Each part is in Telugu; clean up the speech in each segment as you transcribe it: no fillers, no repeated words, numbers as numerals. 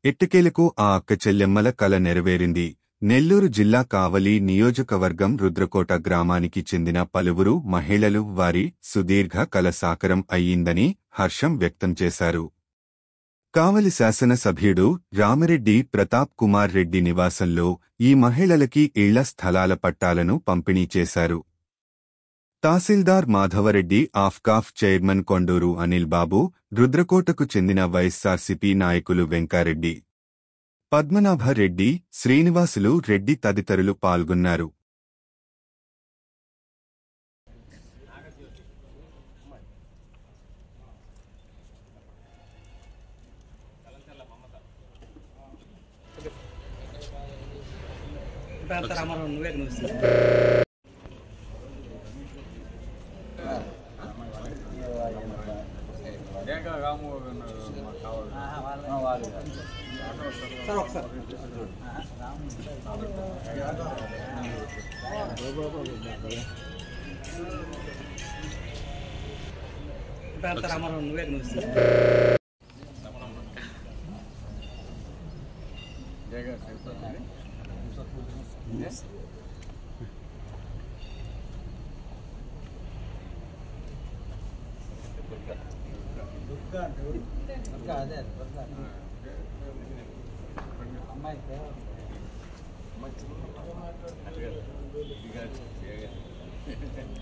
ఎట్టకేలకు ఆ అక్క చెల్లెమ్మల కల నెరవేరింది. నెల్లూరు జిల్లా కావలి నియోజకవర్గం రుద్రకోట గ్రామానికి చెందిన పలువురు మహిళలు వారి సుదీర్ఘ కల సాకారం అయ్యిందని హర్షం వ్యక్తం చేశారు. కావలి శాసనసభ్యుడు రామిరెడ్డి ప్రతాప్ కుమార్ రెడ్డి నివాసంలో ఈ మహిళలకి ఇళ్ల స్థలాల పట్టాలను పంపిణీ చేశారు. తహసీల్దార్ మాధవరెడ్డి, ఆఫ్కాఫ్ చైర్మన్ కొండూరు అనిల్ బాబు, రుద్రకోటకు చెందిన వైఎస్సార్సీపీ నాయకులు వెంకారెడ్డి, పద్మనాభరెడ్డి, శ్రీనివాసులు రెడ్డి తదితరులు పాల్గొన్నారు.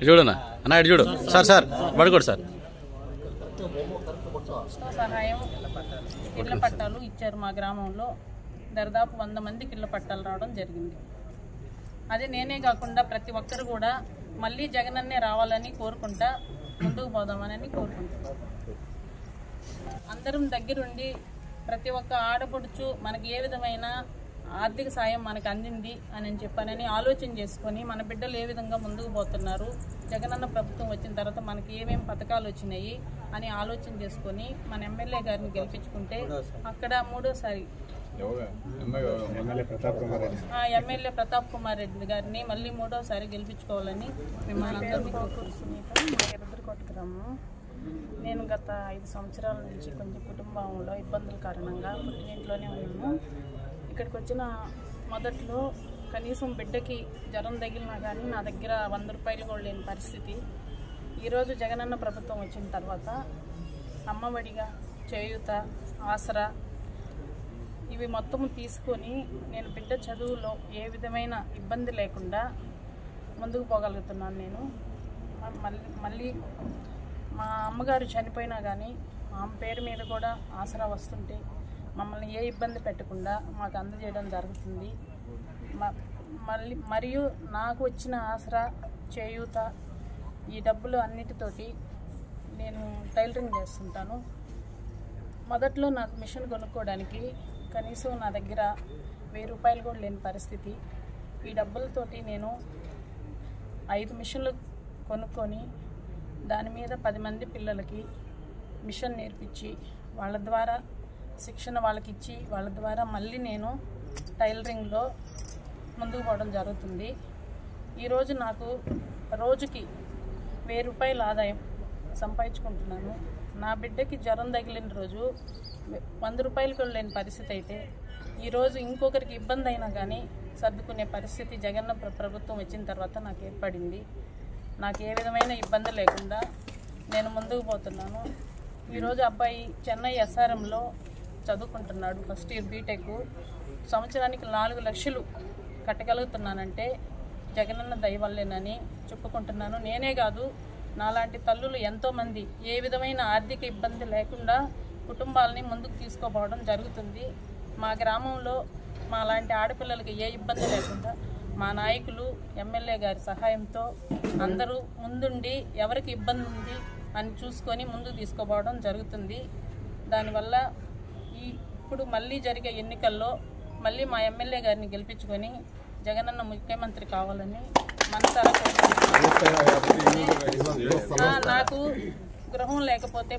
చూడనా అన్న, ఇటు చూడు సార్. Sir పడుకోడు sir. సహాయం ఇళ్ల పట్టాలు ఇచ్చారు. మా గ్రామంలో దాదాపు 100 మందికి ఇళ్ల పట్టాలు రావడం జరిగింది. అదే నేనే కాకుండా ప్రతి ఒక్కరు కూడా మళ్ళీ జగనన్నే రావాలని కోరుకుంటా ముందుకు పోదామని కోరుకుంటున్నాను. అందరం దగ్గరుండి ప్రతి ఒక్క ఆడపడుచు మనకి ఏ విధమైన ఆర్థిక సాయం మనకు అందింది అని చెప్పానని ఆలోచన చేసుకొని మన బిడ్డలు ఏ విధంగా ముందుకు పోతున్నారు, జగనన్న ప్రభుత్వం వచ్చిన తర్వాత మనకి ఏమేమి పథకాలు వచ్చినాయి అని ఆలోచన చేసుకొని మన ఎమ్మెల్యే గారిని గెలిపించుకుంటే అక్కడ మూడోసారి ఎమ్మెల్యే ప్రతాప్ కుమార్ రెడ్డి గారిని మళ్ళీ మూడోసారి గెలిపించుకోవాలని మిమ్మల్ని అందరినీ కోరుకుంటున్నాను. మా రుద్రకోట గ్రామం. నేను గత 5 సంవత్సరాల నుంచి కొంచెం కుటుంబంలో ఇబ్బందుల కారణంగా పుట్టినింట్లోనే ఉన్నాను. ఇక్కడికి వచ్చిన మొదట్లో కనీసం బిడ్డకి జ్వరం తగిలినా కానీ నా దగ్గర 100 రూపాయలు కూడా లేని పరిస్థితి. ఈరోజు జగనన్న ప్రభుత్వం వచ్చిన తర్వాత అమ్మఒడిగా, చేయూత, ఆసరా ఇవి మొత్తం తీసుకొని నేను బిడ్డ చదువులో ఏ విధమైన ఇబ్బంది లేకుండా ముందుకు పోగలుగుతున్నాను. నేను మళ్ళీ మా అమ్మగారు చనిపోయినా కానీ ఆమె పేరు మీద కూడా ఆసరా వస్తుంటే మమ్మల్ని ఏ ఇబ్బంది పెట్టకుండా మాకు అందజేయడం జరుగుతుంది. మరియు నాకు వచ్చిన ఆసరా, చేయూత ఈ డబ్బులు అన్నిటితోటి నేను టైలరింగ్ చేస్తుంటాను. మొదట్లో నాకు మిషన్ కొనుక్కోవడానికి కనీసం నా దగ్గర 1000 రూపాయలు కూడా లేని పరిస్థితి. ఈ డబ్బులతోటి నేను 5 మిషన్లు కొనుక్కొని దాని మీద 10 మంది పిల్లలకి మిషన్ నేర్పించి వాళ్ళ ద్వారా శిక్షణ వాళ్ళకి ఇచ్చి వాళ్ళ ద్వారా మళ్ళీ నేను టైలరింగ్లో ముందుకు పోవడం జరుగుతుంది. ఈరోజు నాకు రోజుకి 1000 రూపాయల ఆదాయం సంపాదించుకుంటున్నాను. నా బిడ్డకి జ్వరం తగిలిన రోజు 100 రూపాయలు కూడా లేని పరిస్థితి అయితే ఈరోజు ఇంకొకరికి ఇబ్బంది అయినా కానీ సర్దుకునే పరిస్థితి జగన్న ప్రభుత్వం వచ్చిన తర్వాత నాకు ఏర్పడింది. నాకు ఏ విధమైన ఇబ్బంది లేకుండా నేను ముందుకు పోతున్నాను. ఈరోజు అబ్బాయి చెన్నై ఎస్ఆర్ఎంలో చదువుకుంటున్నాడు, ఫస్ట్ ఇయర్ బీటెక్. సంవత్సరానికి 4 లక్షలు కట్టగలుగుతున్నానంటే జగనన్న దయ వల్లేనని చెప్పుకుంటున్నాను. నేనే కాదు, నాలాంటి తల్లులు ఎంతోమంది ఏ విధమైన ఆర్థిక ఇబ్బంది లేకుండా కుటుంబాలని ముందుకు తీసుకుపోవడం జరుగుతుంది. మా గ్రామంలో మా లాంటి ఆడపిల్లలకి ఏ ఇబ్బంది లేకుండా మా నాయకులు, ఎమ్మెల్యే గారి సహాయంతో అందరూ ముందుండి ఎవరికి ఇబ్బంది ఉంది అని చూసుకొని ముందుకు తీసుకుపోవడం జరుగుతుంది. దానివల్ల ఇప్పుడు మళ్ళీ జరిగే ఎన్నికల్లో మళ్ళీ మా ఎమ్మెల్యే గారిని గెలిపించుకొని జగనన్న ముఖ్యమంత్రి కావాలని మనసారా కోరుకుంటున్నాను. నాకు గృహం లేకపోతే